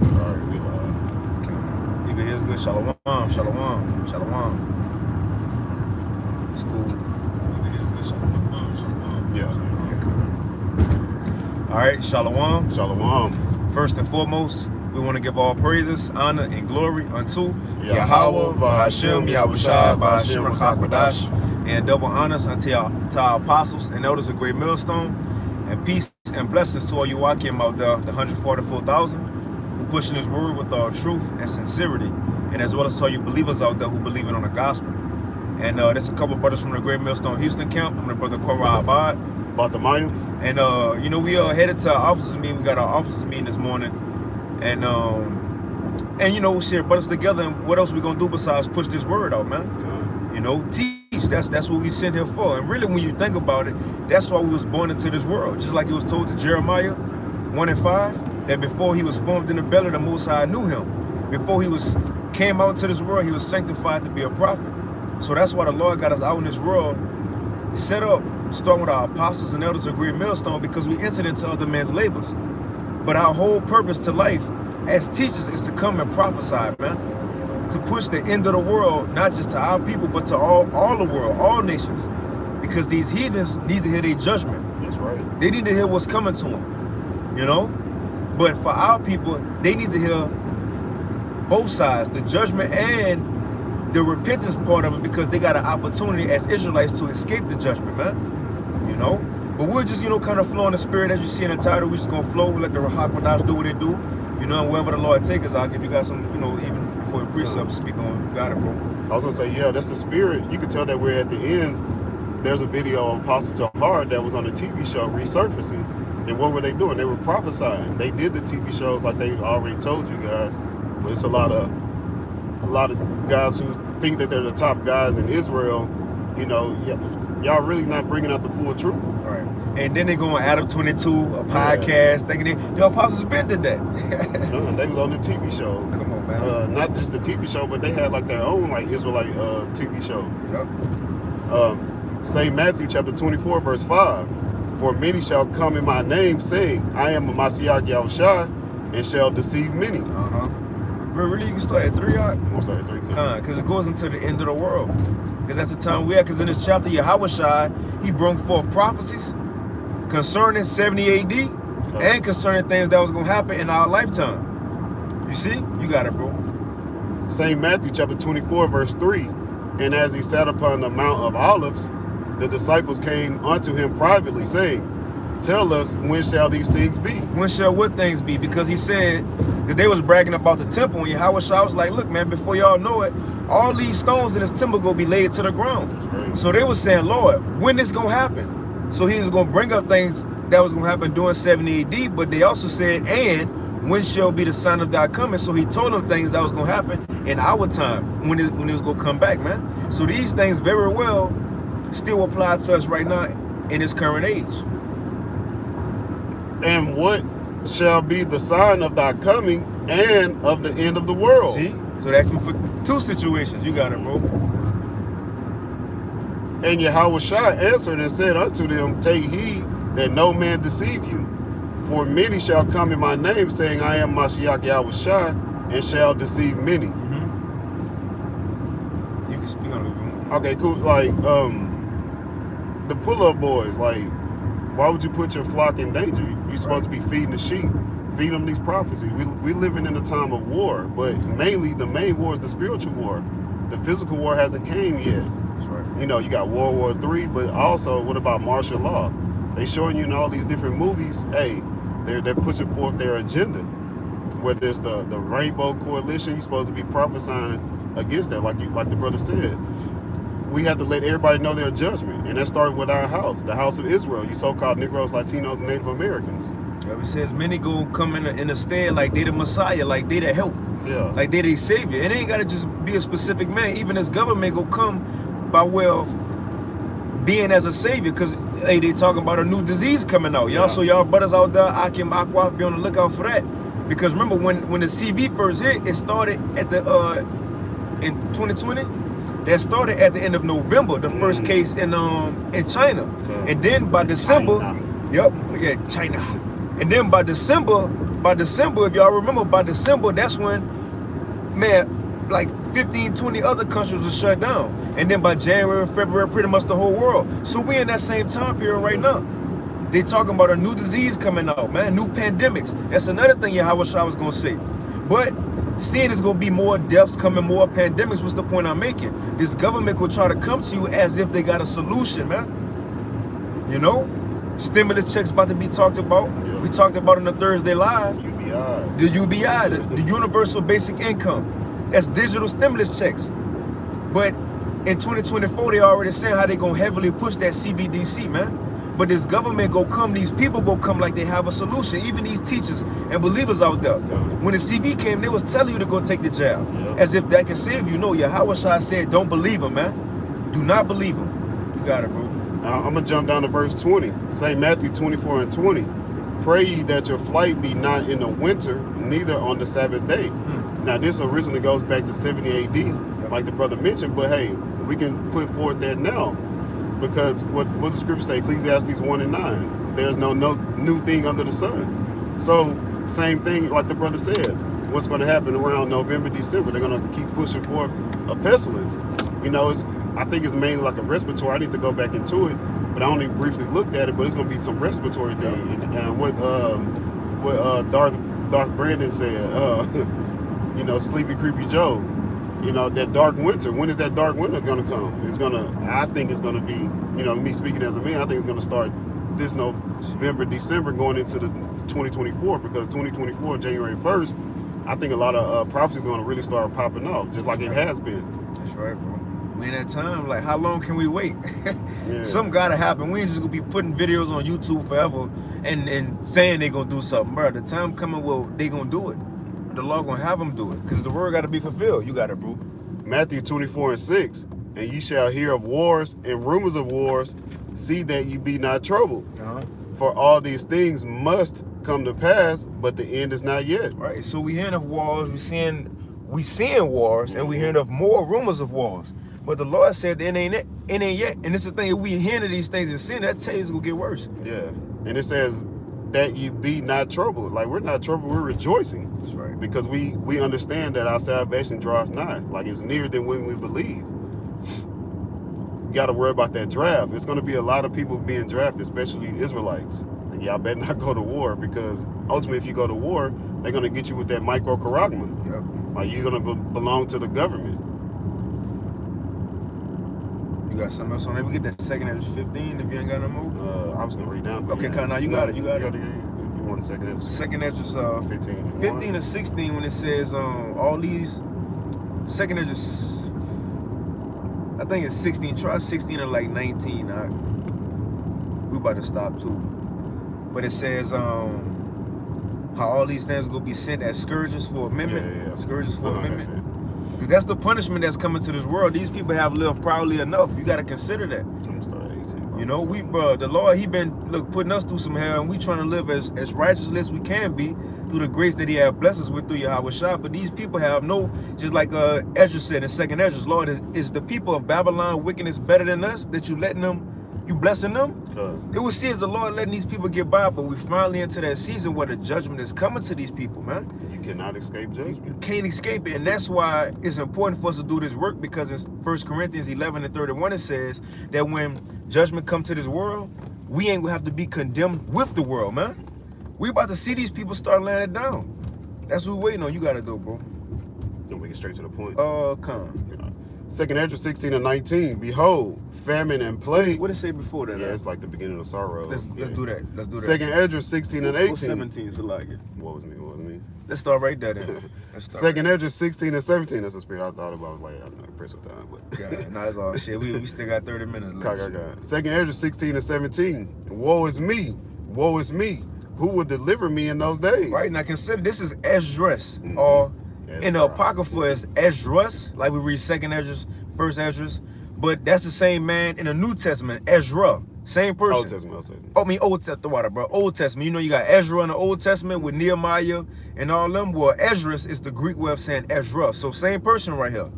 Alright, we live. Okay. You can hear it's good. Shalom, shalom, shalom. It's cool. You can hear it's good. Shalom, shalom. Yeah. All right, shalom. Shalom. First and foremost, we want to give all praises, honor, and glory unto Yahweh, Bahashem, Yahushua, Bahashem, Qadash, and double honors unto our apostles and elders of Great Millstone, and peace and blessings to all you Wakim out there, the 144,000, who pushing His word with all truth and sincerity, and as well as all you believers out there who believe in on the gospel. And there's a couple of brothers from the Great Millstone Houston camp. I'm the brother Qadash Abad. About the Maya. And you know, we are headed to our officers meeting. We got our officers meeting this morning, and you know, we share brothers together. And what else we gonna do besides push this word out, man? You know, teach. That's what we sent here for. And really, when you think about it, that's why we was born into this world. Just like it was told to Jeremiah 1:5, that before he was formed in the belly, the Most High knew him. Before he came out to this world, he was sanctified to be a prophet. So that's why the Lord got us out in this world, set up, starting with our apostles and elders of Great Millstone, because we entered into other men's labors. But our whole purpose to life as teachers is to come and prophesy, man. To push the end of the world, not just to our people, but to all the world, all nations. Because these heathens need to hear their judgment. That's right. They need to hear what's coming to them, you know? But for our people, they need to hear both sides, the judgment and the repentance part of it, because they got an opportunity as Israelites to escape the judgment, man. You know? But we're just, you know, kind of flow in the spirit as you see in the title. We're just going to flow, let the Qadash do what they do. You know, and wherever the Lord take us, I'll give you guys some, you know, even before the precept speak on. You got it, bro. I was going to say, yeah, that's the spirit. You can tell that we're at the end. There's a video of Apostle Tahar that was on the TV show resurfacing. And what were they doing? They were prophesying. They did the TV shows like they already told you guys. But it's a lot of guys who think that they're the top guys in Israel. You know, y'all really not bringing out the full truth. Right. And then they go on Adam 22, a podcast, thinking your apostles been did that. No, they was on the TV show. Come on, man. Not just the TV show, but they had like their own like Israelite TV show. Yep. St. Matthew chapter 24, verse 5. For many shall come in my name, saying, I am a Mashiach Yahushua, and shall deceive many. Really, you can start at 3, y'all? We'll start at 3. Because it goes into the end of the world. Because that's the time we are. Because in this chapter, Yahushua, he brought forth prophecies concerning 70 AD and concerning things that was going to happen in our lifetime. You see? You got it, bro. St. Matthew chapter 24, verse 3. And as he sat upon the Mount of Olives, the disciples came unto him privately, saying, Tell us, when shall these things be? When shall what things be? Because he said, because they was bragging about the temple, and Yahushua was like, look, man, before y'all know it, all these stones in this temple going to be laid to the ground. Right. So they were saying, Lord, when this going to happen? So he was going to bring up things that was going to happen during 70 AD, but they also said, and when shall be the sign of thy coming? So he told them things that was going to happen in our time, when it was going to come back, man. So these things very well still apply to us right now in this current age. And what shall be the sign of thy coming and of the end of the world? See? So that's for 2 situations. You got it, bro. And Yahushua answered and said unto them, Take heed that no man deceive you. For many shall come in my name, saying, I am Mashiach Yahushua, and shall deceive many. You can speak on it. Okay, cool. Like, the pull-up boys, like, why would you put your flock in danger? You're supposed to be feeding the sheep, feeding them these prophecies. We living in a time of war, but mainly the main war is the spiritual war. The physical war hasn't came yet. That's right. You know, you got World War III, but also what about martial law? They showing you in all these different movies, hey, they're pushing forth their agenda. Whether it's the Rainbow Coalition, you're supposed to be prophesying against that, like the brother said. We have to let everybody know their judgment, and that started with our house, the house of Israel, you so-called Negroes, Latinos, and Native Americans. Yeah, it says many go come in the stead like they the Messiah, like they the help, like they the savior. It ain't gotta just be a specific man. Even this government go come by way of being as a savior, because hey, they talking about a new disease coming out, y'all. So y'all brothers out there, Akim Aqua, be on the lookout for that. Because remember when the CV first hit, it started at the in 2020. That started at the end of November, the first case in China. And then by December, China. And then by December, by December, if y'all remember, by December, that's when, man, like 15, 20 other countries were shut down. And then by January, February, pretty much the whole world. So we in that same time period right now. They talking about a new disease coming out, man, new pandemics. That's another thing Rawchaa was gonna say. But seeing there's gonna be more deaths coming, more pandemics, what's the point I'm making? This government will try to come to you as if they got a solution, man. You know? Stimulus checks about to be talked about. Yeah. We talked about in the Thursday Live. UBI. The UBI, the Universal Basic Income. That's digital stimulus checks. But in 2024, they already saying how they gonna heavily push that CBDC, man. But this government go come, these people go come like they have a solution. Even these teachers and believers out there. When the CV came, they was telling you to go take the jab. As if that can save you. No, Rawchaa said, don't believe him, man. Do not believe him. You got it, bro. I'm going to jump down to verse 20. St. Matthew 24 and 20. Pray ye that your flight be not in the winter, neither on the Sabbath day. Now, this originally goes back to 70 AD, like the brother mentioned. But, hey, we can put forth that now. Because what does the scripture say? Ecclesiastes 1 and 9. There's no new thing under the sun. So, same thing, like the brother said. What's going to happen around November, December? They're going to keep pushing forth a pestilence. You know, I think it's mainly like a respiratory. I need to go back into it, but I only briefly looked at it. But it's going to be some respiratory thing. And what Darth Brandon said, you know, Sleepy Creepy Joe. You know, that dark winter. When is that dark winter going to come? I think it's going to be, you know, me speaking as a man, I think it's going to start this November, December going into the 2024, because 2024, January 1st, I think a lot of prophecies are going to really start popping off, just like it has been. That's right, bro. We in that time, like, how long can we wait? Yeah. Something got to happen. We ain't just going to be putting videos on YouTube forever and saying they going to do something, bro. The time coming, well, they going to do it. The law gonna have them do it, because the word got to be fulfilled. You got it, bro. Matthew 24 and 6. And ye shall hear of wars and rumors of wars. See that you be not troubled. For all these things must come to pass, but the end is not yet. Right. So we hearing of wars, we seeing wars, and we hearing of more rumors of wars. But the Lord said it ain't yet. And it's the thing, if we hearing of these things and seeing, that tell you it's gonna get worse. Yeah. And it says that you be not troubled. Like, we're not troubled, we're rejoicing. That's right. Because we understand that our salvation draweth nigh. Like, it's nearer than when we believe. You got to worry about that draft. It's going to be a lot of people being drafted, especially Israelites. And y'all better not go to war, because ultimately, if you go to war, they're going to get you with that micro-charagma. Yep. Like, you're going to belong to the government. You got something else on there? We get that second Ezra 15 if you ain't got no more. I was going to read down. Okay, now you got it. You got it. You want a second Ezra? Second Ezra 15 to 16, when it says all these. Second Ezra, I think it's 16. Try 16 or like 19. We about to stop too. But it says how all these things will be sent as scourges for amendment. Yeah. Scourges for amendment. Because that's the punishment that's coming to this world. These people have lived proudly enough. You got to consider that. You know, the Lord, he been putting us through some hell, and we trying to live as righteously as we can be through the grace that he have blessed us with through Rawchaa. But these people have no, just like Ezra said in second Ezra, Lord, is the people of Babylon wickedness better than us, that you letting them, you blessing them? It would see as the Lord letting these people get by, but we finally into that season where the judgment is coming to these people, man. You cannot escape judgment. You can't escape it, and that's why it's important for us to do this work, because in 1 Corinthians 11 and 31 it says that when judgment come to this world, we ain't gonna have to be condemned with the world, man. We about to see these people start laying it down. That's what we're waiting on. You gotta do, bro. Don't make it straight to the point. Come. Second Ezra 16 and 19. Behold, famine and plague. What did it say before that? Yeah, it's like the beginning of sorrow. Let's do that. Let's do that. Second Ezra 16 and 18. 17, so like it. What was me? Let's start right there then. Second Ezra 16 and 17. That's the spirit I thought about. I was like, I'm not impressed with time, but no, it's all shit. We still got 30 minutes left. Second Ezra 16 and 17. Woe is me, woe is me. Who will deliver me in those days? Right, now consider this is Esdras, or in the Apocrypha is Esdras, like we read second Esdras, first Esdras, but that's the same man in the New Testament, Ezra, same person. Old Testament. Old Testament, bro. Old Testament. You know, you got Ezra in the Old Testament with Nehemiah and all them. Well, Esdras is the Greek way of saying Ezra, so same person right here.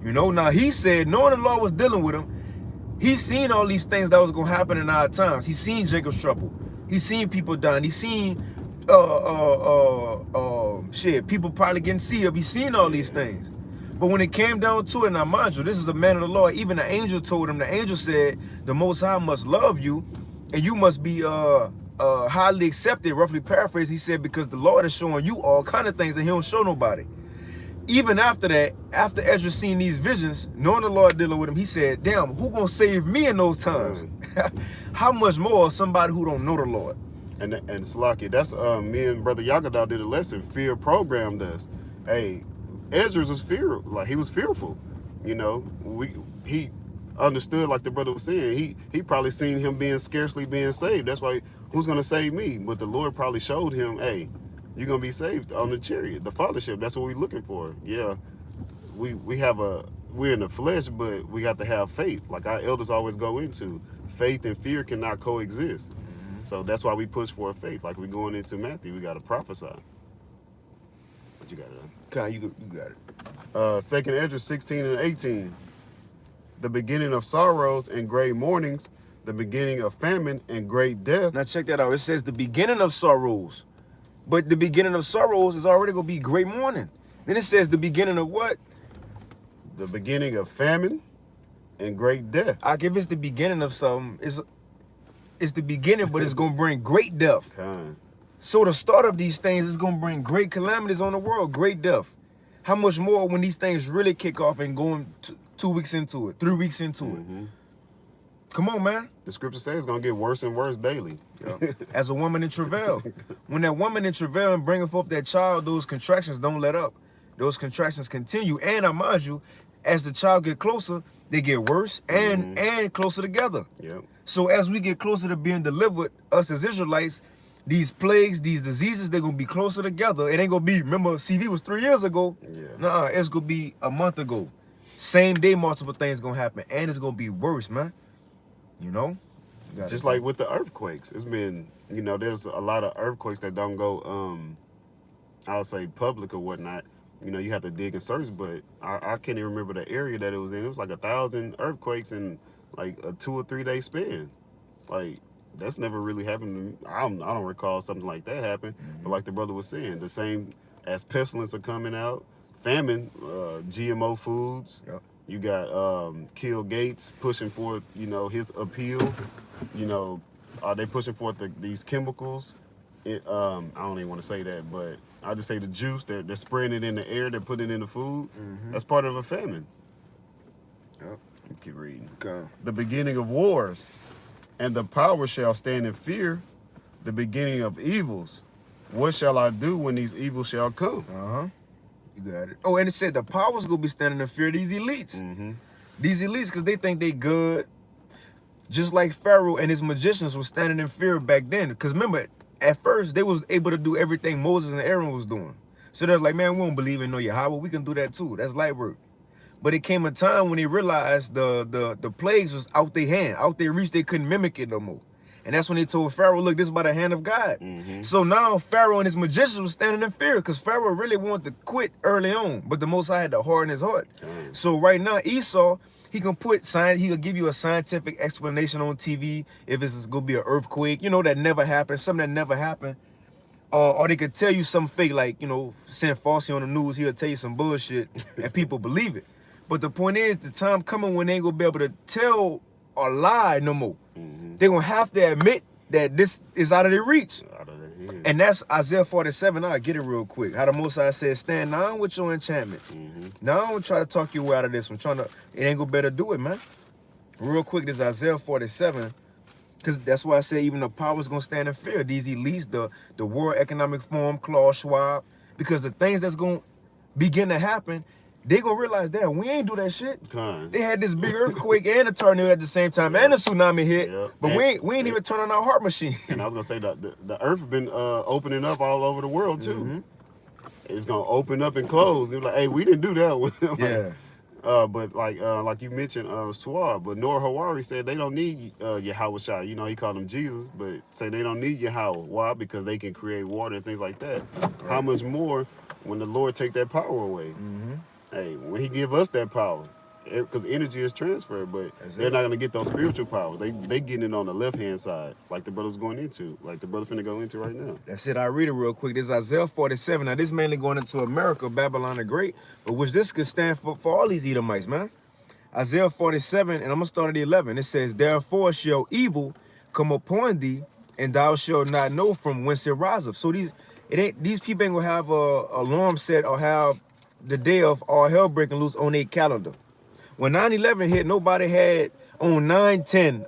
You know, now he said, knowing the Lord was dealing with him, he seen all these things that was gonna happen in our times. He seen Jacob's trouble. He seen people dying. He seen shit, people probably can see or be seeing all these things. But when it came down to it, now mind you, this is a man of the Lord. Even the angel told him, the angel said, the Most High must love you, and you must be highly accepted, roughly paraphrased. He said, because the Lord is showing you all kind of things that he don't show nobody. Even after that, after Ezra seen these visions, knowing the Lord dealing with him, he said, damn, who gonna save me in those times? How much more somebody who don't know the Lord? And Slaki, that's me and Brother Yagadah did a lesson. Fear programmed us. Hey, Ezra was he was fearful. You know, he understood, like the brother was saying. He probably seen him scarcely being saved. That's why, who's gonna save me? But the Lord probably showed him, hey, you're gonna be saved on the chariot, the fathership. That's what we're looking for. Yeah, we're in the flesh, but we got to have faith. Like our elders always go into, faith and fear cannot coexist. So that's why we push for faith. Like we're going into Matthew, we got to prophesy. What you got it? Kai, you got it. 2nd Ezra 16 and 18. The beginning of sorrows and great mournings, the beginning of famine and great death. Now check that out. It says the beginning of sorrows. But the beginning of sorrows is already going to be great mourning. Then it says the beginning of what? The beginning of famine and great death. Like if it's the beginning of something, it's the beginning, but it's going to bring great death. Kind. So the start of these things is going to bring great calamities on the world, great death. How much more when these things really kick off and going 2 weeks into it, 3 weeks into it? Come on, man. The scripture says it's going to get worse and worse daily. Yep. As a woman in travail. When that woman in travail and bringing forth that child, those contractions don't let up. Those contractions continue. And I mind you, as the child get closer, they get worse and closer together. Yep. So as we get closer to being delivered, us as Israelites, these plagues, these diseases, they're going to be closer together. It ain't going to be, remember, CV was 3 years ago. Yeah. Nah, it's going to be a month ago. Same day, multiple things going to happen. And it's going to be worse, man. You know? Just like with the earthquakes. It's been, you know, there's a lot of earthquakes that don't go, I would say public or whatnot. You know, you have to dig and search, but I can't even remember the area that it was in. It was like 1,000 earthquakes in like a 2 or 3 day span. Like, that's never really happened to me. I don't recall something like that happen. But like the brother was saying, the same as pestilence are coming out, famine, GMO foods. Yep. You got Kill Gates pushing forth, you know, his appeal. You know, are they pushing forth these chemicals? I don't even want to say that, but I'll just say the juice, they're spraying it in the air, they're putting it in the food. That's part of a famine. Yep. Keep reading. Okay. The beginning of wars, and the power shall stand in fear, the beginning of evils. What shall I do when these evils shall come? You got it. Oh, and it said the power's gonna be standing in fear of these elites. These elites, because they think they good. Just like Pharaoh and his magicians were standing in fear back then. Because remember, at first, they was able to do everything Moses and Aaron was doing. So they're like, man, we don't believe in no Yahweh. We can do that too. That's light work. But it came a time when they realized the plagues was out their hand, out their reach. They couldn't mimic it no more. And that's when they told Pharaoh, look, this is by the hand of God. So now Pharaoh and his magicians were standing in fear because Pharaoh really wanted to quit early on. But the Most High had to harden his heart. So right now, Esau, he can he can give you a scientific explanation on TV if it's going to be an earthquake, you know, that never happened, something that never happened. Or they could tell you something fake, like, you know, send Fossey on the news, he'll tell you some bullshit and people believe it. But the point is, the time coming when they ain't going to be able to tell or lie no more. They're going to have to admit that this is out of their reach. Out of their hand. And that's Isaiah 47. I'll get it real quick. How the Most High says, stand down with your enchantments. Now I don't try to talk you out of this one. It ain't going to better do it, man. Real quick, this is Isaiah 47. Because that's why I say even the power's going to stand in fear. These elites, the World Economic Forum, Klaus Schwab. Because the things that's going to begin to happen, they gonna realize that we ain't do that shit. They had this big earthquake and a tornado at the same time, and a tsunami hit, but we ain't even turn on our heart machine. And I was gonna say that the earth been opening up all over the world too. It's gonna open up and close. They're like, hey, we didn't do that one. But like you mentioned, Swab, but Noah Hawari said they don't need Yahweh. You know, he called him Jesus, but say they don't need Yahweh. Why? Because they can create water and things like that. How much more when the Lord take that power away? Hey, when he give us that power, because energy is transferred, but they're not gonna get those spiritual powers. They getting it on the left hand side, like the brother's going into, like the brother finna go into right now. That's it. I read it real quick. This is Isaiah 47. Now this mainly going into America, Babylon the Great, but which this could stand for all these Edomites, man. Isaiah 47, and I'm gonna start at 11. It says, "Therefore shall evil come upon thee, and thou shalt not know from whence it riseth." So these people ain't gonna have a alarm set or have the day of all hell breaking loose on their calendar. When 9/11 hit, nobody had on 9/10.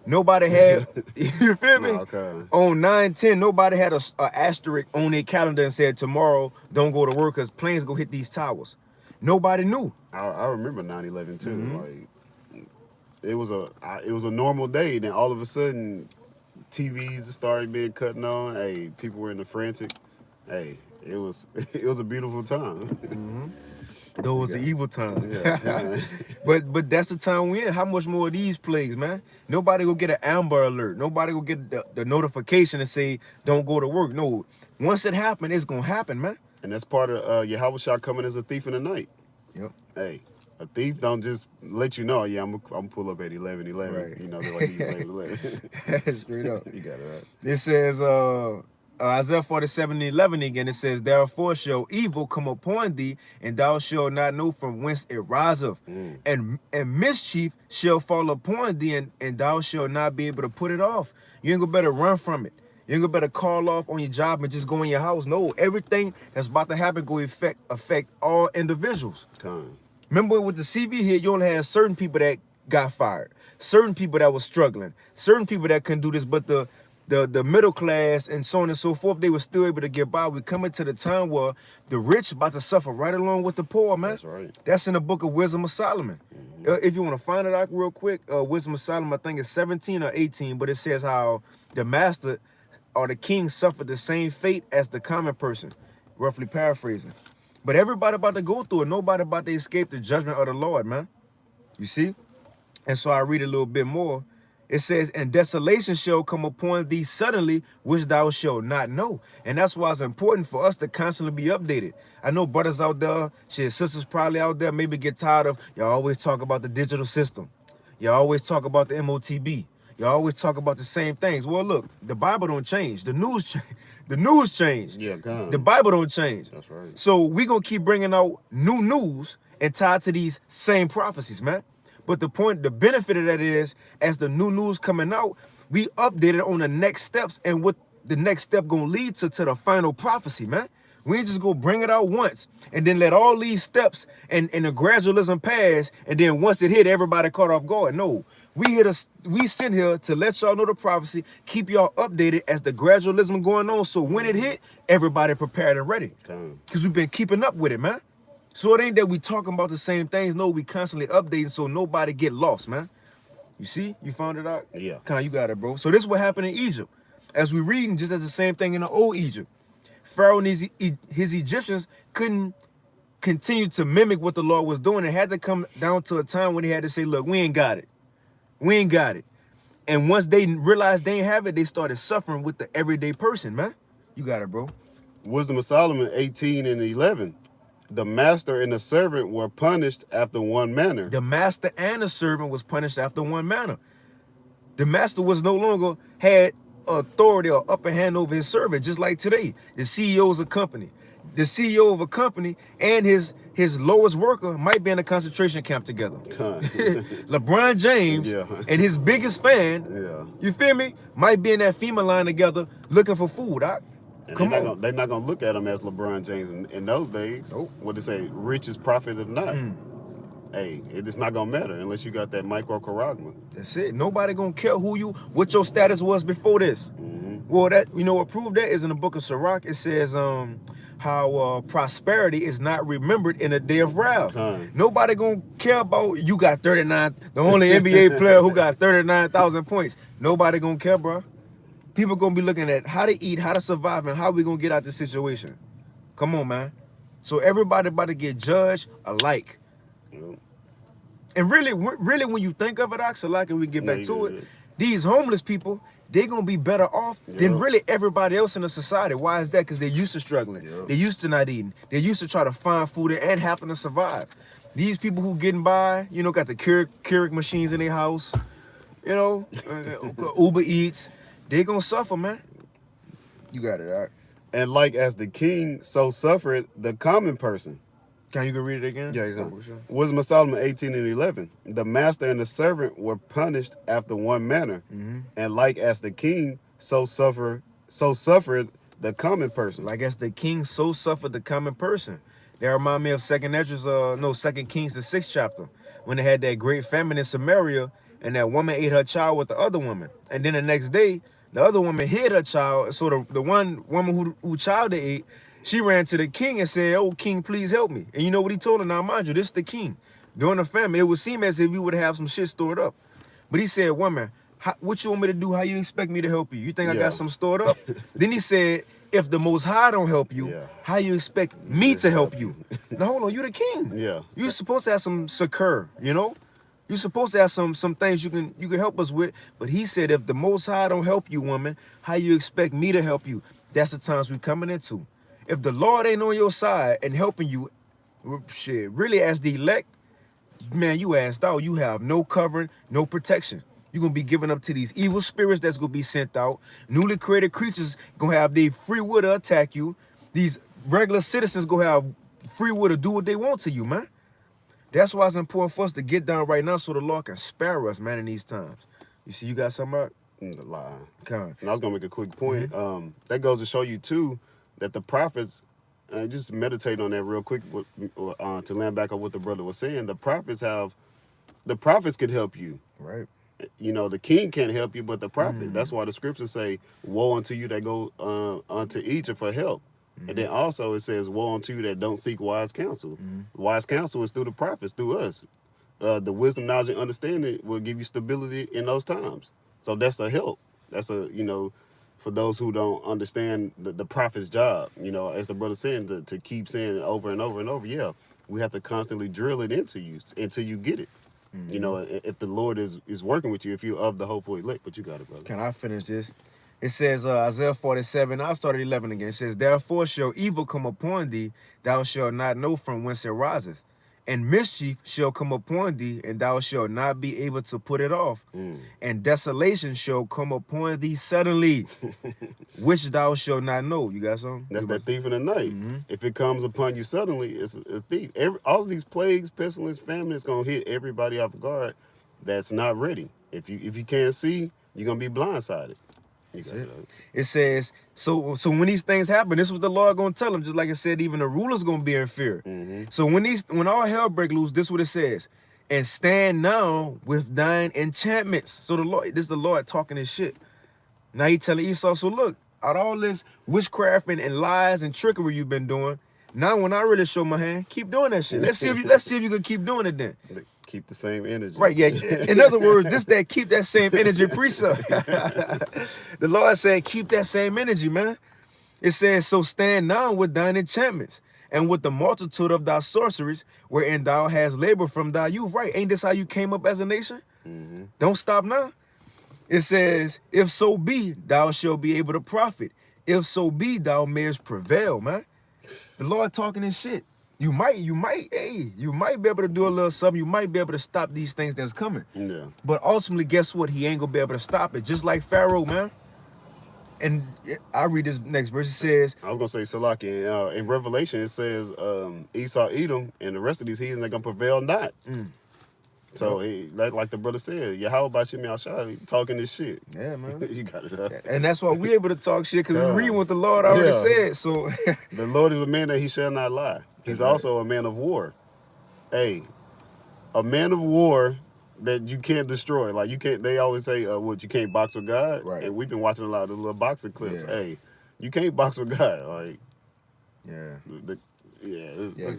Nobody had, you feel me? Okay. On 9/10, nobody had a asterisk on their calendar and said tomorrow don't go to work because planes go hit these towers. Nobody knew. I remember 9/11 too. Like it was a normal day. Then all of a sudden, TVs started being cut on. Hey, people were in the frantic. Hey, it was a beautiful time. Those was the evil time. Yeah. but that's the time we in. How much more of these plagues, man? Nobody go get an Amber Alert. Nobody go get the notification and say don't go to work. No, once it happen, it's gonna happen, man. And that's part of Yahushua coming as a thief in the night. Yep. Hey, a thief don't just let you know, yeah, I'm pull up at 11:11. Right. You know, they're like he's 11:11. Straight up. You got it right. It says, Isaiah 47:11 again. It says, "Therefore shall evil come upon thee, and thou shalt not know from whence it riseth, and mischief shall fall upon thee, and thou shalt not be able to put it off." You ain't gonna better run from it. You ain't gonna better call off on your job and just go in your house. No, everything that's about to happen go affect all individuals. Remember with the CV here, you only had certain people that got fired, certain people that was struggling, certain people that couldn't do this, but the middle class and so on and so forth, they were still able to get by. We coming to the time where the rich about to suffer right along with the poor, man. That's right. That's in the book of Wisdom of Solomon. If you want to find it out real quick, Wisdom of Solomon, I think it's 17 or 18, but it says how the master or the king suffered the same fate as the common person, roughly paraphrasing. But everybody about to go through it. Nobody about to escape the judgment of the Lord, man. You see? And so I read a little bit more. It says, "And desolation shall come upon thee suddenly, which thou shalt not know." And that's why it's important for us to constantly be updated. I know brothers out there, shit, sisters probably out there, maybe get tired of, y'all always talk about the digital system. Y'all always talk about the MOTB. Y'all always talk about the same things. Well, look, the Bible don't change. The news change. The news change. Yeah, God. The Bible don't change. That's right. So we gonna keep bringing out new news and tied to these same prophecies, man. But the benefit of that is, as the new news coming out, we updated on the next steps and what the next step gonna lead to the final prophecy, man. We ain't just gonna bring it out once and then let all these steps and the gradualism pass, and then once it hit, everybody caught off guard. No, we sit here to let y'all know the prophecy, keep y'all updated as the gradualism going on, so when it hit, everybody prepared and ready. Because we've been keeping up with it, man. So it ain't that we talking about the same things. No, we constantly updating so nobody get lost, man. You see? You found it out? Yeah. Con, you got it, bro. So this is what happened in Egypt. As we reading, just as the same thing in the old Egypt. Pharaoh and his Egyptians couldn't continue to mimic what the Lord was doing. It had to come down to a time when they had to say, look, we ain't got it. We ain't got it. And once they realized they ain't have it, they started suffering with the everyday person, man. You got it, bro. Wisdom of Solomon 18:11. The master and the servant were punished after one manner. The master and the servant was punished after one manner. The master was no longer had authority or upper hand over his servant, just like today. The CEO of a company. The CEO of a company and his lowest worker might be in a concentration camp together. LeBron James and his biggest fan, you feel me, might be in that FEMA line together looking for food. They're not gonna look at him as LeBron James in those days. Nope. What they say, richest prophet of not. Hey, it's not gonna matter unless you got that micro charagma. That's it. Nobody gonna care what your status was before this. Well, that what proved that is in the book of Sirach. It says how prosperity is not remembered in a day of wrath. Nobody gonna care about you got 39. The only NBA player who got 39,000 points. Nobody gonna care, bro. People gonna be looking at how to eat, how to survive, and how we gonna get out the situation. Come on, man. So everybody about to get judged alike. And really, when you think of it, Oxalak, and we get back to it, these homeless people, they're going to be better off than really everybody else in the society. Why is that? Because they're used to struggling. They're used to not eating. They're used to try to find food and having to survive. These people who getting by, you know, got the Keurig machines in their house, you know, Uber Eats, they gonna suffer, man. You got it, all right. And like as the king, so suffered the common person. Can you go read it again? Yeah, you can. Wisdom of Solomon 18:11. The master and the servant were punished after one manner, and like as the king, so suffered the common person. Like as the king, so suffered the common person. That remind me of Second Kings, the 6th chapter, when they had that great famine in Samaria, and that woman ate her child with the other woman, and then the next day, the other woman hid her child. So the one woman who child they ate, she ran to the king and said, "Oh, king, please help me." And you know what he told her? Now, mind you, this is the king. During the famine, it would seem as if he would have some shit stored up. But he said, "Woman, what you want me to do? How you expect me to help you? You think I got some stored up?" Then he said, "If the Most High don't help you, how you expect me to help you?" Now, hold on, you the king. Yeah. You're supposed to have some succor, you know? You're supposed to have some things you can help us with. But he said, if the Most High don't help you, woman, how you expect me to help you? That's the times we coming into. If the Lord ain't on your side and helping you, shit, really as the elect, man, you asked out. You have no covering, no protection. You're going to be given up to these evil spirits that's going to be sent out. Newly created creatures going to have their free will to attack you. These regular citizens going to have free will to do what they want to you, man. That's why it's important for us to get down right now so the Lord can spare us, man, in these times. You see, you got something out? Lie. Come And I was going to make a quick point. That goes to show you, too, that the prophets, just meditate on that real quick to land back on what the brother was saying. The prophets could help you. Right. You know, the king can't help you, but the prophet. That's why the scriptures say, woe unto you that go unto Egypt for help. And then also it says, woe unto you that don't seek wise counsel. Wise counsel is through the prophets, through us. The wisdom, knowledge, and understanding will give you stability in those times. So that's a help. That's a, you know, for those who don't understand the prophet's job, you know, as the brother said, to keep saying it over and over and over. Yeah, we have to constantly drill it into you until you get it. You know, if the Lord is working with you, if you're of the hopeful elect. But you got it, brother. Can I finish this? It says, Isaiah 47, I'll start at 11 again. It says, therefore shall evil come upon thee, thou shalt not know from whence it riseth. And mischief shall come upon thee, and thou shalt not be able to put it off. And desolation shall come upon thee suddenly, which thou shalt not know. You got something? That's that thief in the night. If it comes upon you suddenly, it's a thief. All of these plagues, pestilence, famine, it's going to hit everybody off guard that's not ready. If you can't see, you're going to be blindsided. It says, so when these things happen, this was the Lord going to tell them, just like it said, even the ruler's going to be in fear. So when all hell break loose, this is what it says. And stand now with thine enchantments. So this is the Lord talking this shit. Now he telling Esau, so look, out of all this witchcraft and lies and trickery you've been doing, now when I really show my hand, keep doing that shit. Let's see if you can keep doing it then. Keep the same energy. Right, yeah. In other words, keep that same energy precept. The Lord saying, keep that same energy, man. It says, so stand now with thine enchantments, and with the multitude of thy sorceries, wherein thou hast labored from thy youth. Right, ain't this how you came up as a nation? Don't stop now. It says, if so be, thou shalt be able to profit. If so be, thou mayest prevail, man. The Lord talking this shit. You might be able to do a little something. You might be able to stop these things that's coming. Yeah. But ultimately, guess what? He ain't gonna be able to stop it. Just like Pharaoh, man. And I read this next verse. It says, I was gonna say Salaki. In Revelation, it says Esau, Edom, and the rest of these heathens are gonna prevail not. So like the brother said, Yahweh about Shemi Al-Shai talking this shit. Yeah, man. You got it. And that's why we able to talk shit, because we reading what the Lord already said. So the Lord is a man that he shall not lie. He's also a man of war. Hey, a man of war that you can't destroy. Like you can't. They always say, "What you can't box with God." Right. And we've been watching a lot of the little boxing clips. Hey, you can't box with God. Like,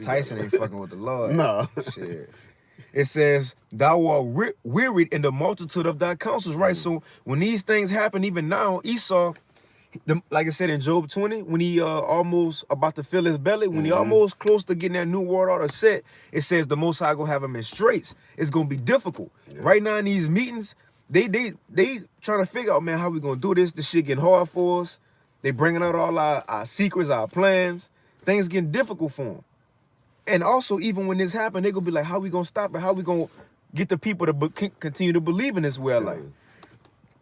Tyson ain't fucking with the Lord. No. Shit. It says, thou art wearied in the multitude of thy counsels, right? So when these things happen, even now, Esau, like I said in Job 20, when he almost about to fill his belly, when he almost close to getting that new world order set, it says the Most High gonna have him in straits. It's gonna be difficult. Right now in these meetings, they trying to figure out, man, how we gonna do this. This shit getting hard for us. They bringing out all our secrets, our plans. Things getting difficult for them. And also, even when this happened, they gonna be like, how we gonna stop it? How we gonna get the people to continue to believe in this way of life?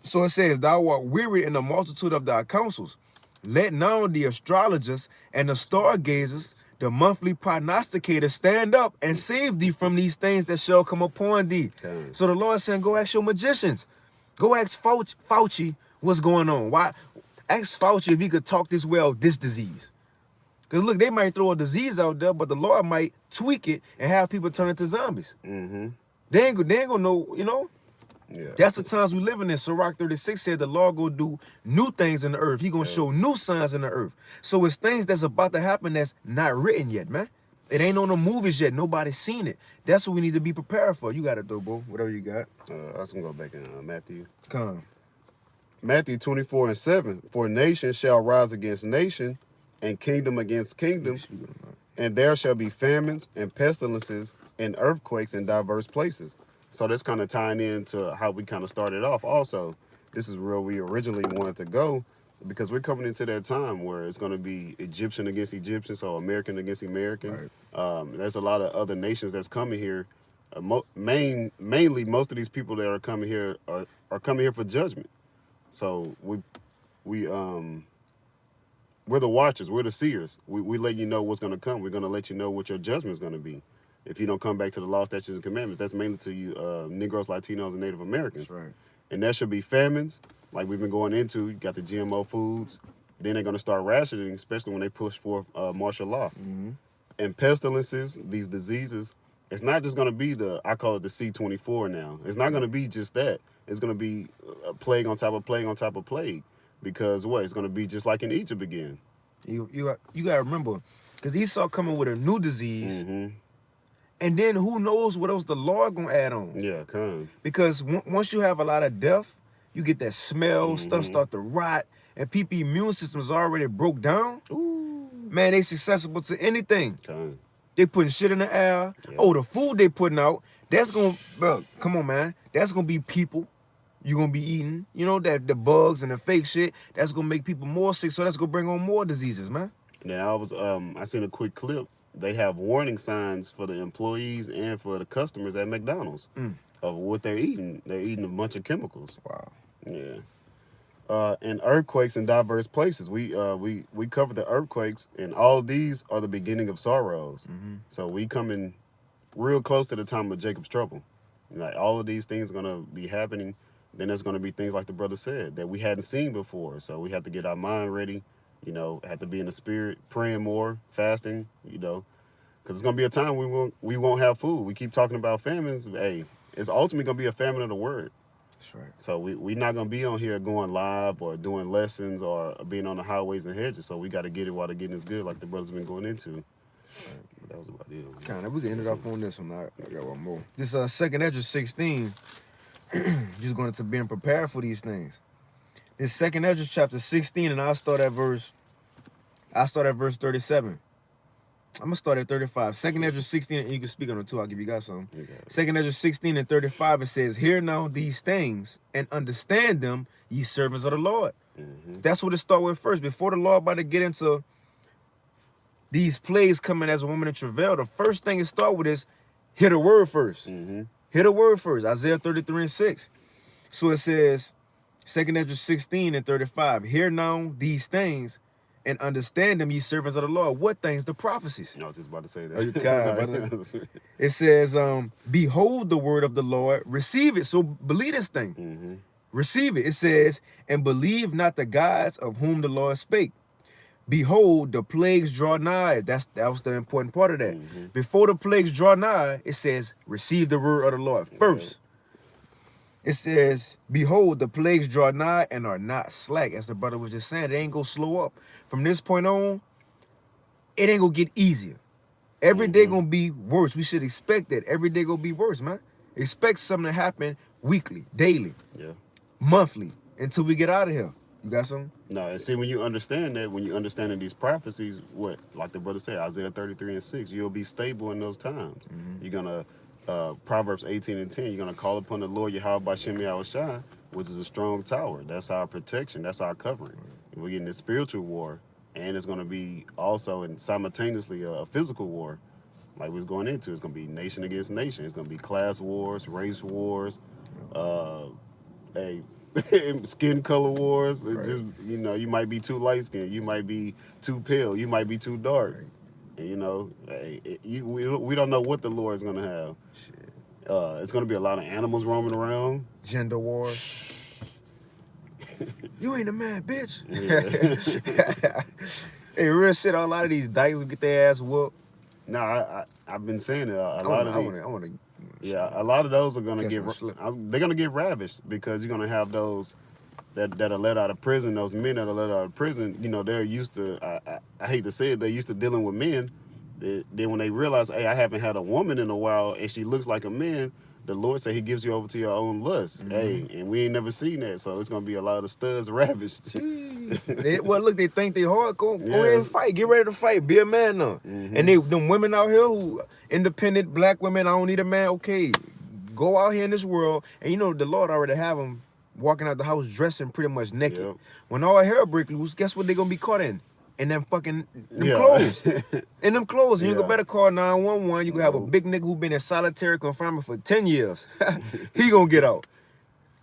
So it says, thou art weary in the multitude of thy counsels. Let now the astrologers and the stargazers, the monthly prognosticators, stand up and save thee from these things that shall come upon thee. Okay. So the Lord saying, go ask your magicians. Go ask Fauci what's going on. Why? Ask Fauci if he could talk this well, this disease. Because look, they might throw a disease out there, but the Lord might tweak it and have people turn into zombies. Mm-hmm. They ain't gonna know, you know? Yeah. That's the times we living in. Sirach 36 said the Lord gonna do new things in the earth. He gonna show new signs in the earth. So it's things that's about to happen that's not written yet, man. It ain't on the movies yet. Nobody's seen it. That's what we need to be prepared for. You got it though, bro. Whatever you got. I was gonna go back in Matthew. Come. Matthew 24:7. For nation shall rise against nation, and kingdom against kingdom, and there shall be famines and pestilences and earthquakes in diverse places. So that's kind of tying into how we kind of started off. Also, this is where we originally wanted to go, because we're coming into that time where it's going to be Egyptian against Egyptian, so American against American. Right. There's a lot of other nations that's coming here. Mainly, most of these people that are coming here are coming here for judgment. So we're the watchers. We're the seers. We let you know what's going to come. We're going to let you know what your judgment is going to be. If you don't come back to the law, statutes, and commandments, that's mainly to you Negroes, Latinos, and Native Americans. That's right. And there should be famines, like we've been going into. You got the GMO foods. Then they're going to start rationing, especially when they push forth martial law. Mm-hmm. And pestilences, these diseases, it's not just going to be I call it the C24 now. It's not going to be just that. It's going to be a plague on top of plague on top of plague. Because what? It's going to be just like in Egypt again. You got to remember, because Esau coming with a new disease, mm-hmm. And then who knows what else the Lord going to add on. Yeah, come. Because once you have a lot of death, you get that smell, mm-hmm. Stuff start to rot, and people's immune system is already broke down. Ooh. Man, they susceptible to anything. Come. They putting shit in the air. Yeah. Oh, the food they putting out, that's going to, bro, come on, man. That's going to be people. You're going to be eating, you know, that the bugs and the fake shit, that's going to make people more sick, so that's going to bring on more diseases, man. Now, I seen a quick clip. They have warning signs for the employees and for the customers at McDonald's of what they're eating. They're eating a bunch of chemicals. Wow. Yeah. And earthquakes in diverse places. We covered the earthquakes, and all these are the beginning of sorrows. Mm-hmm. So we coming real close to the time of Jacob's trouble. Like all of these things are going to be happening. Then there's going to be things like the brother said that we hadn't seen before. So we have to get our mind ready, you know, have to be in the spirit, praying more, fasting, you know, because it's going to be a time we won't have food. We keep talking about famines. Hey, it's ultimately going to be a famine of the word. That's right. So we're not going to be on here going live or doing lessons or being on the highways and hedges. So we got to get it while the getting is good, like the brothers been going into. Right. But that was about it. Kind of, we can end it off on this one. I got one more. This 2nd Ezra 16. Just going into being prepared for these things. This 2nd Ezra chapter 16, and I'll start at verse 37. I'm gonna start at 35. 2nd Ezra 16, and you can speak on it too. I'll give you guys some. 2nd Ezra 16 and 35, it says, "Hear now these things and understand them, ye servants of the Lord." Mm-hmm. That's what it start with first. Before the Lord about to get into these plagues coming as a woman in travail, the first thing it start with is hear the word first. Mm-hmm. Hear the word first. Isaiah 33 and 6. So it says, 2nd Ezra 16 and 35. "Hear now these things and understand them, ye servants of the Lord." What things? The prophecies. I was just about to say that. It says, "Behold the word of the Lord, receive it." So believe this thing. Mm-hmm. Receive it. It says, "And believe not the gods of whom the Lord spake. Behold, the plagues draw nigh." That was the important part of that. Mm-hmm. Before the plagues draw nigh, it says, receive the word of the Lord first. It says, "Behold, the plagues draw nigh and are not slack." As the brother was just saying, it ain't gonna slow up. From this point on, it ain't gonna get easier. Every day gonna be worse. We should expect that. Every day gonna be worse, man. Expect something to happen weekly, daily, monthly, until we get out of here. You got something? No, and see, when you understand that, when you understand these prophecies, what, like the brother said, Isaiah 33 and 6, you'll be stable in those times. Mm-hmm. You're going to, Proverbs 18 and 10, you're going to call upon the Lord Yahweh Bashem Yahushua, which is a strong tower. That's our protection. That's our covering. Mm-hmm. We're getting this spiritual war, and it's going to be also and simultaneously a physical war. like we was going into. It's gonna be nation against nation. It's gonna be class wars, race wars, a skin color wars. It just you might be too light skinned, you might be too pale, you might be too dark. Right. And, we don't know what the Lord is gonna have. Shit. It's gonna be a lot of animals roaming around. Gender wars. You ain't a man, bitch. Yeah. Hey, real shit. A lot of these dykes will get their ass whooped. No, I've been saying it. I want to. Yeah, a lot of those are gonna Catch get. my slip. They're gonna get ravished because you're gonna have those that are let out of prison. Those men that are let out of prison, they're used to. I hate to say it, they're used to dealing with men. Then when they realize, hey, I haven't had a woman in a while, and she looks like a man, the Lord said He gives you over to your own lust. Mm-hmm. Hey, and we ain't never seen that, so it's gonna be a lot of studs ravished. Look, they think they hard. Go ahead and fight. Get ready to fight. Be a man now. Mm-hmm. And them women out here who independent black women, I don't need a man. Okay, go out here in this world, and the Lord already have them walking out the house dressing pretty much naked. Yep. When all hell break loose, guess what they gonna be caught in? In them fucking clothes. In them clothes. And you better call 911. You gonna have a big nigga who been in solitary confinement for 10 years. He gonna get out.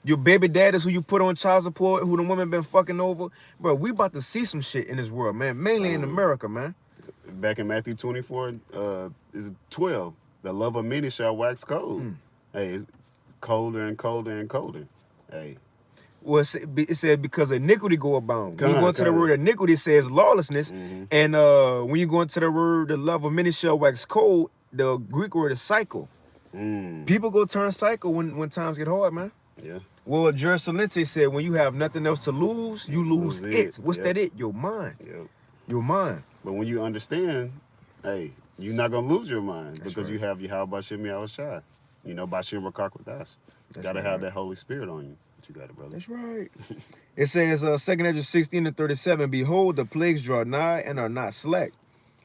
Your baby daddies who you put on child support, who the woman been fucking over. Bro, we about to see some shit in this world, man. Mainly in America, man. Back in Matthew 24, is it 12? The love of many shall wax cold. Hey, it's colder and colder and colder. Hey. Well, it said because iniquity go abound. When you go into the word iniquity, it says lawlessness. Mm-hmm. And when you go into the word, the love of many shall wax cold, the Greek word is cycle. People go turn cycle when times get hard, man. Yeah. Well, Jared Salente said, when you have nothing else to lose, you lose it. What's that it? Your mind. Yep. Your mind. But when you understand, hey, you're not going to lose your mind. That's because right. you have Yahweh Shem Yahushua. Bashim Qadash. You got to have that Holy Spirit on you. You got it, brother. That's right. It says, 2nd Ezra 16:37, behold, the plagues draw nigh and are not slack,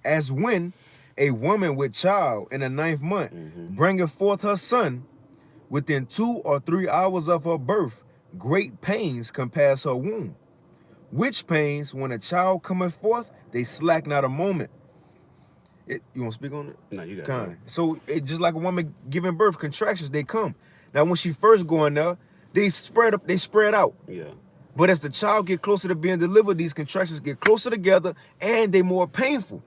as when a woman with child in the 9th month bringeth forth her son, within 2 or 3 hours of her birth, great pains compass her womb. Which pains, when a child cometh forth, they slack not a moment. You want to speak on it? No, you got Kind. it. So it just like a woman giving birth, contractions, they come. Now when she first going there, they spread out. Yeah. But as the child get closer to being delivered, these contractions get closer together and they more painful.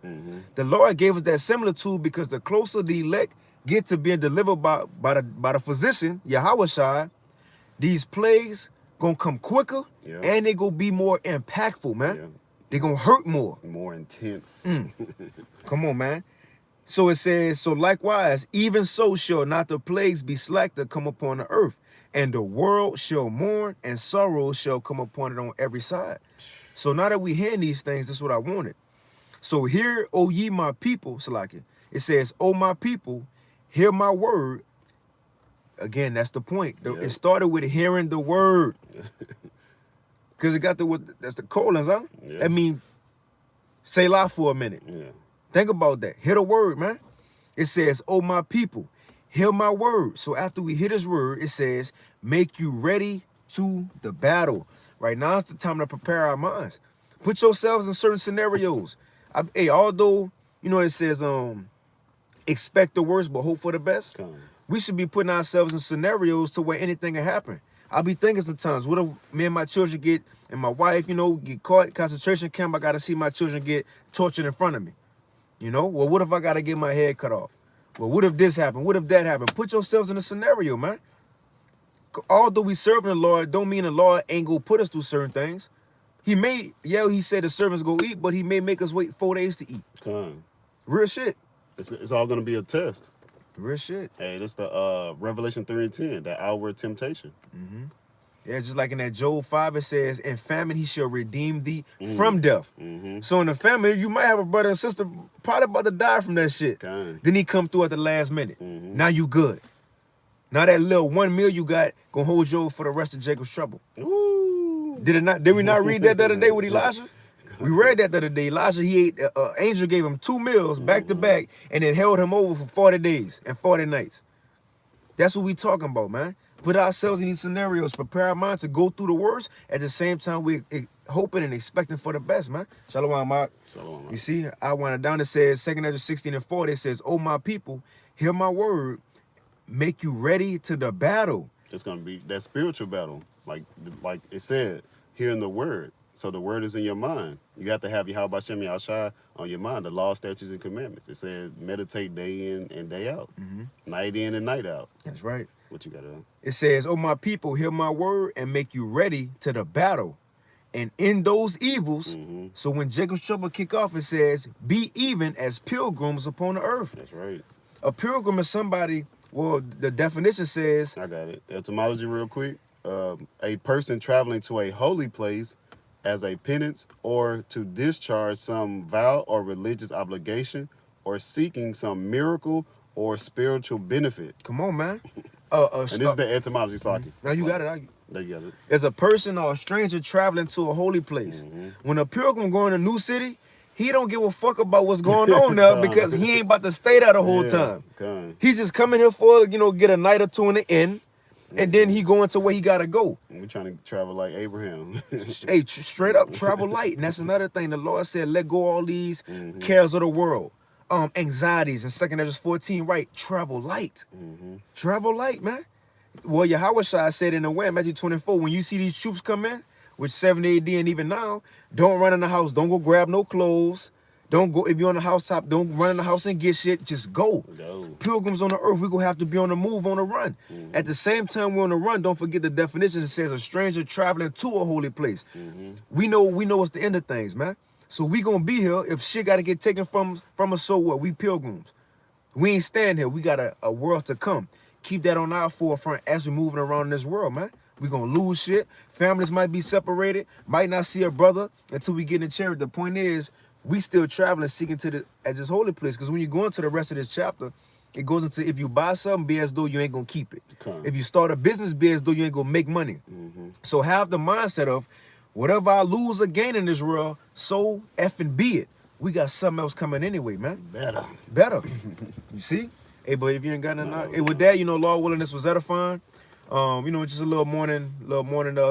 The Lord gave us that similitude because the closer the elect get to being delivered by the physician, Yahushua, these plagues gonna come quicker and they gonna be more impactful, man. Yeah. They gonna hurt more. More intense. Come on, man. So it says, so likewise, even so shall not the plagues be slack to come upon the earth. And the world shall mourn, and sorrow shall come upon it on every side. So now that we hear these things, that's what I wanted. So hear, O ye my people, Salaki. It says, O my people, hear my word. Again, that's the point. It started with hearing the word. Because it got that's the colons, huh? Yeah. I mean, Selah for a minute. Yeah. Think about that. Hear the word, man. It says, O my people, hear my word. So after we hear this word, it says, make you ready to the battle. Right now, it's the time to prepare our minds. Put yourselves in certain scenarios. Although, it says, expect the worst, but hope for the best. We should be putting ourselves in scenarios to where anything can happen. I'll be thinking sometimes, what if me and my children and my wife, get caught in concentration camp? I got to see my children get tortured in front of me. Well, what if I got to get my head cut off? Well, what if this happened? What if that happened? Put yourselves in a scenario, man. Although we serve the Lord, don't mean the Lord ain't gonna put us through certain things. He said the servants go eat, but he may make us wait 4 days to eat. Real shit. It's all gonna be a test. Real shit. Hey, this the Revelation 3:10, that outward temptation. Yeah, just like in that Job 5, it says, in famine he shall redeem thee from death. So in the famine, you might have a brother and sister probably about to die from that shit. Then he come through at the last minute. Now you good. Now that little 1 meal you got gonna hold you over for the rest of Jacob's trouble. Ooh. Did we not read that the other day with Elijah? We read that the other day. Elijah, he ate, angel gave him 2 meals back to back, and it held him over for 40 days and 40 nights. That's what we talking about, man. Put ourselves in these scenarios, prepare our minds to go through the worst. At the same time, we hoping and expecting for the best, man. Shalom, Mark. Shalom. You see, I went down. It says 2 Ezra 16:4. It says, "Oh my people, hear my word, make you ready to the battle." It's gonna be that spiritual battle, like it said, hearing the word. So the word is in your mind. You have to have Yahweh Shem Yahshai on your mind, the law, statutes, and commandments. It says meditate day in and day out, night in and night out. That's right. What you got to? It says, "Oh my people, hear my word and make you ready to the battle, and in those evils." So when Jacob's trouble kick off, it says, "Be even as pilgrims upon the earth." That's right. A pilgrim is somebody. Well, the definition says. I got it. Etymology, real quick. A person traveling to a holy place as a penance or to discharge some vow or religious obligation or seeking some miracle or spiritual benefit. Come on, man. And this is the etymology, Saki. Now you got it. There you got it. As a person or a stranger traveling to a holy place. When a pilgrim going to a new city, he don't give a fuck about what's going on there because he ain't about to stay there the whole time. He's just coming here for, get a night or two in the inn. And then he going to where he got to go. We're trying to travel like Abraham. Hey, straight up travel light. And that's another thing. The Lord said, let go all these cares of the world. Anxieties. In 2 Ezra 14, right? Travel light. Travel light, man. Well, Yahweh said in the way, Matthew 24, when you see these troops come in, which 70 AD and even now, don't run in the house. Don't go grab no clothes. Don't go, if you're on the housetop, don't run in the house and get shit. Just go. Pilgrims on the earth, we're going to have to be on the move, on the run. At the same time we're on the run, don't forget the definition. It says a stranger traveling to a holy place. We know it's the end of things, man. So we going to be here. If shit got to get taken from us, so what? We pilgrims. We ain't stand here. We got a world to come. Keep that on our forefront as we're moving around in this world, man. We're going to lose shit. Families might be separated, might not see a brother until we get in charity. The point is, we still traveling, seeking to this holy place. Because when you go into the rest of this chapter, it goes into if you buy something, be as though you ain't going to keep it. If you start a business, be as though you ain't going to make money. So have the mindset of whatever I lose or gain in this world, so effing be it. We got something else coming anyway, man. Better. You see? Hey, but if you ain't got nothing, hey, with that, Lord willing, this was edifying. Just a little morning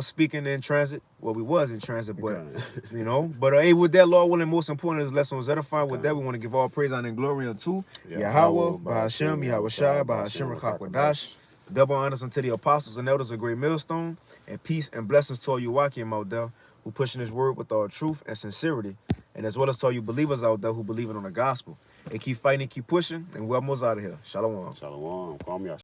speaking in transit. Well, we was in transit, but hey, with that, Lord willing, most important is lesson was edifying. With that, we want to give all praise, honor, and glory unto Yahweh, Bahashem, Yahweh Shai, Bahashem, Qadash. Double honors unto the apostles and elders of Great Millstone, and peace and blessings to all you Wakim out there who pushing his word with all truth and sincerity, and as well as to all you believers out there who believe in on the gospel. And keep fighting, keep pushing, and we're almost out of here. Shalom. Shalom. Call me out.